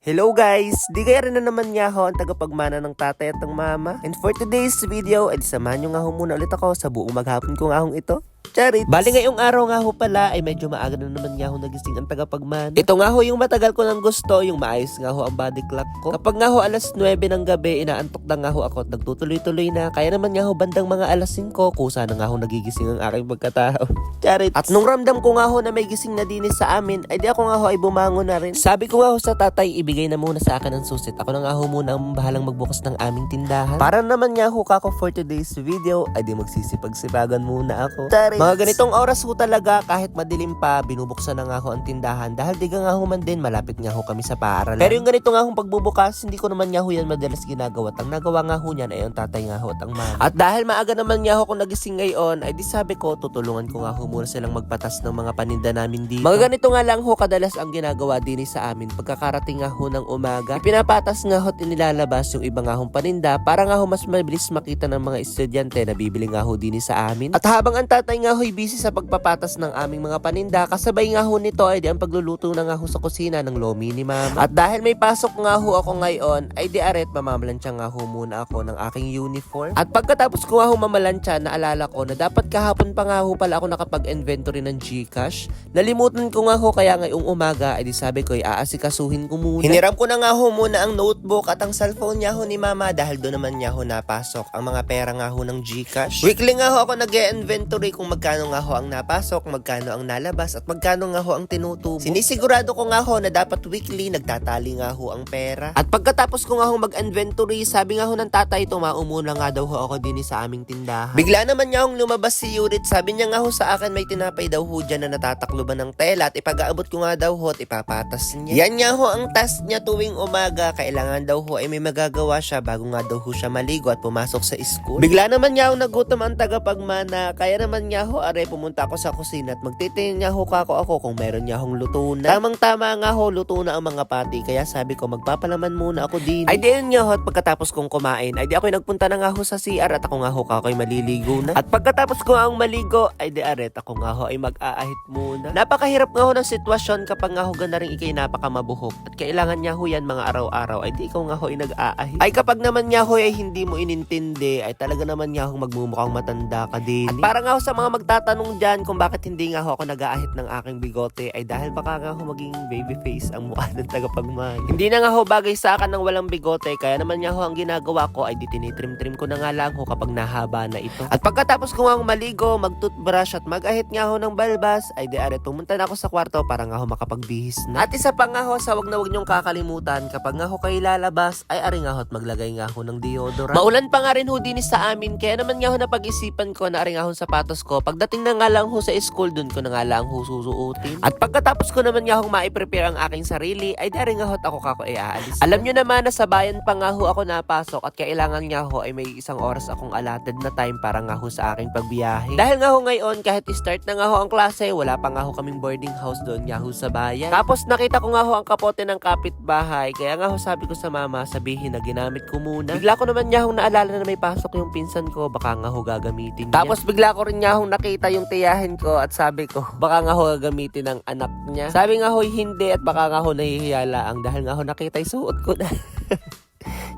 Hello guys! Di kaya rin na naman nga ho ang tagapagmana ng tatay at ng mama. And for today's video, ay samahan nyo nga ho muna ulit ako sa buong maghapon ko nga hong ito. Charit! Bali ngayong araw nga ho pala ay medyo maaga na naman nga ho nagising ang tagapagmana. Ito nga ho yung matagal ko ng gusto, yung maayos nga ho ang body clock ko. Kapag nga ho alas 9 ng gabi, inaantok na nga ho ako at nagtutuloy-tuloy na. Kaya naman nga ho bandang mga alas 5, kusa na nga ho nagigising ang aking pagkatao. Charit! At nung ramdam ko nga ho na may gising na dinis sa amin, ay di ako nga ho ay bumangon na rin. Sabi ko nga ho sa tatay, ibigay na muna sa akin ang susit. Ako na nga ho muna ang bahalang magbukas ng aming tindahan. Para naman nga ho kako for today's video, ay di magsisipag-sipagan muna ako. Charit! Mga ganitong oras ho talaga, kahit madilim pa, binubuksan na nga ho ang tindahan dahil di nga ho man din, malapit nga ho kami sa paaralan. Pero yung ganito nga hong pagbubukas, hindi ko naman nga ho yan madalas ginagawa. Ang nagawa nga ho niyan ay ang tatay nga ho at ang mama. At dahil maaga naman nga ho kung nagising ngayon, ay di sabi ko, tutulungan ko nga ho muna silang magpatas ng mga paninda namin dito. Mga ganito nga lang ho kadalas ang ginagawa din sa amin. Pagkakarating nga ho ng umaga, ipinapatas nga ho at inilalabas yung iba nga hong paninda para nga ho mas mabilis makita ng mga estudyante na bibili nga ho din sa amin. At habang ang tatay nga ho'y busy sa pagpapatas ng aming mga paninda, kasabay nga ho nito ay di ang pagluluto na nga ho sa kusina ng lomi ni mama. At dahil may pasok nga ho ako ngayon, ay di aret mamamalansya nga ho muna ako ng aking uniform. At pagkatapos ko nga ho mamalansya, naalala ko na dapat kahapon pa nga ho pala ako nakapag-inventory ng GCash. Nalimutan ko nga ho kaya ngayong umaga ay di sabi ko ay aasikasuhin ko muna. Hiniram ko na nga ho muna ang notebook at ang cellphone niya ho ni mama dahil doon naman niya ho napasok ang mga pera nga ho ng GCash. Weekly nga ho ako nag-inventory kung magkano nga ho ang napasok, magkano ang nalabas at magkano nga ho ang tinutubo. Sinisigurado ko nga ho na dapat weekly nagtatali nga ho ang pera. At pagkatapos ko nga ho mag-inventory, sabi nga ho ng tatay, tumaumuna nga daw ho ako din sa aming tindahan. Bigla naman niya hong lumabas si Yurit. Sabi niya nga ho sa akin may tinapay daw ho dyan na natatakloban ng tela at ipag-aabot ko nga daw ho at ipapatas niya. Yan nga ho ang task niya tuwing umaga. Kailangan daw ho ay may magagawa siya bago nga daw ho siya maligo at pumasok sa school. Bigla naman niya ho nagutom ang tagapagmana. Kaya naman niya ho are pumunta ako sa kusina at magtitingin niya ho ako kung meron niya hong luto na. Tamang-tama nga ho, luto na ang mga pati. Kaya sabi ko magpapalaman muna ako din. Ay di nga ho at pagkatapos kong kumain, ay di ako'y nagpunta na nga ho sa CR at ako nga ho kako'y maliligo na. At pagkatapos ko ang maligo, ay di aret ako nga ho ay mag-aahit muna. Napakahirap nga ho ng sitwasyon kapag nga ho ganda rin ikay napakamabuhok at kailangan niya ho yan mga araw-araw ay di ikaw nga ho ay nag-aahit. Ay kapag naman niya ho ay hindi mo inintindi, ay talaga naman niya ho magmumukhang matanda ka din. At para nga ho sa mga magtatanong dyan kung bakit hindi nga ho ako nag-aahit ng aking bigote, ay dahil baka nga ho maging baby face ang mukha ng tagapagmana. Hindi na nga ho bagay sa akin ng walang bigote, kaya naman nga ho ang ginagawa ko ay tinitrim-trim ko na nga lang ho kapag nahaba na ito. At pagkatapos ko nga maligo, mag-toothbrush at mag-ahit nga ho ng balbas, ay di aret pumunta na ako sa kwarto para nga ho makapagbihis na. At isa pa nga ho sa wag na wag niyong kakalimutan, kapag nga ho kayo lalabas, ay ari nga ho at maglagay nga ho ng deodorant. Maulan pa nga rin ho din sa amin, kaya naman nga ho napag-isipan ko na ari nga ho sapatos ko. Pagdating na nga lang ho sa school, dun ko na nga lang ho susuotin. At pagkatapos ko naman nga ho ma-prepare ang aking sarili, ay dari nga ho at ako kako ay aalis. Alam nyo naman na sa bayan pa nga ho ako napasok at kailangan nga ho ay may isang oras akong allotted na time para nga ho sa aking pagbiyahe. Dahil nga ho ngayon, kahit start na nga ho ang klase, wala pa nga ho kaming boarding house doon nga ho sa bayan. Tapos nakita ko nga ho ang kapote ng kapitbahay, kaya nga ho sabi ko sa mama, sabihin na ginamit ko muna. Bigla ko naman nga ho naalala na may pasok yung pinsan ko, baka nga ho gagamitin niya. Tapos bigla ko rin nga ho nakita yung tiyahin ko at sabi ko, baka nga ho gagamitin ng anak niya. Sabi nga ho hindi at baka nga ho nahihiya lang dahil nga ho nakita yung suot ko na.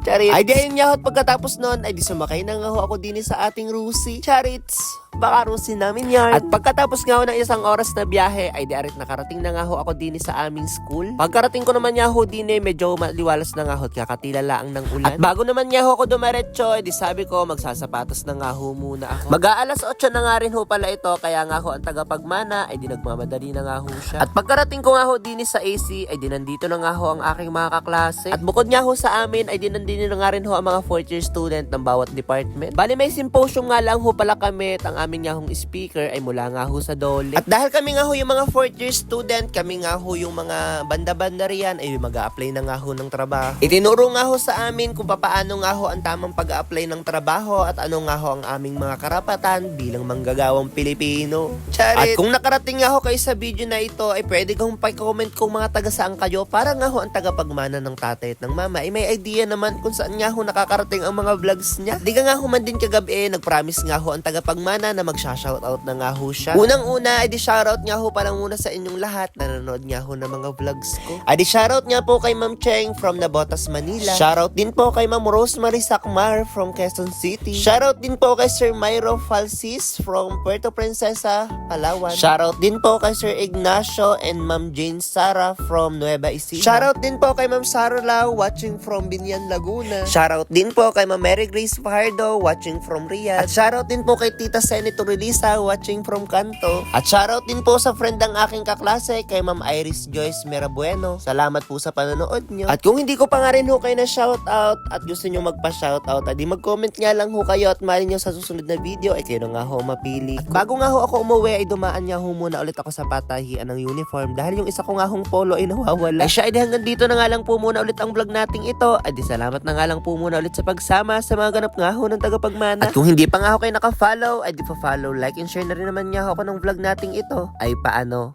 Charit. Ay di ayun nga ho at pagkatapos nun, ay di sumakay na nga ho ako din sa ating Rusi. Charits. Baka Rusi namin yan. At pagkatapos nga ho ng isang oras na biyahe, ay di arit nakarating na nga ho ako din sa aming school. Pagkarating ko naman nga ho din medyo maliwalas na nga ho at kakatila lang ng ulan. At bago naman nga ho ako dumaretso, ay di sabi ko magsasapatos na nga ho muna ako. Mag-aalas 8 na nga rin ho pala ito, kaya nga ho ang tagapagmana ay di nagmamadali na nga ho siya. At pagkarating ko nga ho din sa AC, ay di nandito na nga ho ang aking mga kaklase. At bukod nga ho sa amin, ay di nandito na nga rin ho ang mga 4th year student ng bawat department. Bali may symposium nga lang ho pala kami at ang amin nga hong speaker ay mula nga ho sa Dole. At dahil kami nga ho yung mga 4th year student, kami nga ho yung mga banda-banda riyan ay mag-a-apply na nga ho ng trabaho. Itinuro nga ho sa amin kung paano nga ho ang tamang pag-a-apply ng trabaho at ano nga ho ang aming mga karapatan bilang manggagawang Pilipino. Charit! At kung nakarating nga ho kayo sa video na ito, ay pwede kong pa-comment kung mga taga saan kayo para nga ho ang tagapagmana ng tatay at ng mama ay may idea naman kung saan nga ho nakakarating ang mga vlogs niya. Di ka nga ho man din kagabi, nag-promise nga ho ang tagapagmana niya na magsha-shoutout na nga ho siya. Unang-una, edi shoutout nga ho palang muna sa inyong lahat na nanonood nga ho ng mga vlogs ko. Edi shoutout nga po kay Ma'am Cheng from Nabotas, Manila. Shoutout din po kay Ma'am Rosemary Sacmar from Quezon City. Shoutout din po kay Sir Myro Falsis from Puerto Princesa, Palawan. Shoutout din po kay Sir Ignacio and Ma'am Jane Sara from Nueva Ecija. Shoutout din po kay Ma'am Sara Lau watching from Binyan, Laguna. Shoutout din po kay Ma'am Mary Grace Fajardo watching from Riyadh. At shoutout din po kay Tita Senator Relisa watching from Kanto. At shoutout din po sa friend ng aking kaklase kay Ma'am Iris Joyce Merabueno. Salamat po sa panonood nyo. At kung hindi ko pa nga rin ho kayo na shoutout at gusto nyo magpa-shoutout, adi mag-comment nga lang ho kayo at malin nyo sa susunod na video ay kayo na nga ho mapili. At bago nga ho ako umuwi ay dumaan nga ho muna ulit ako sa patahian ng uniform dahil yung isa ko nga hong polo ay nawawala. Ay siya, edi hanggang dito na nga lang po muna ulit ang vlog nating ito. Adi salamat na nga lang po muna ulit sa pagsama sa mga ganap nga ho ng tagapagmana. At kung hindi pa nga ho kayo naka-follow, adi pa-follow, like and share na rin naman nga ho ako ng vlog nating ito. Ay paano?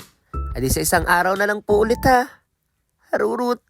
Adi sa isang araw na lang po ulit ha. Harurut!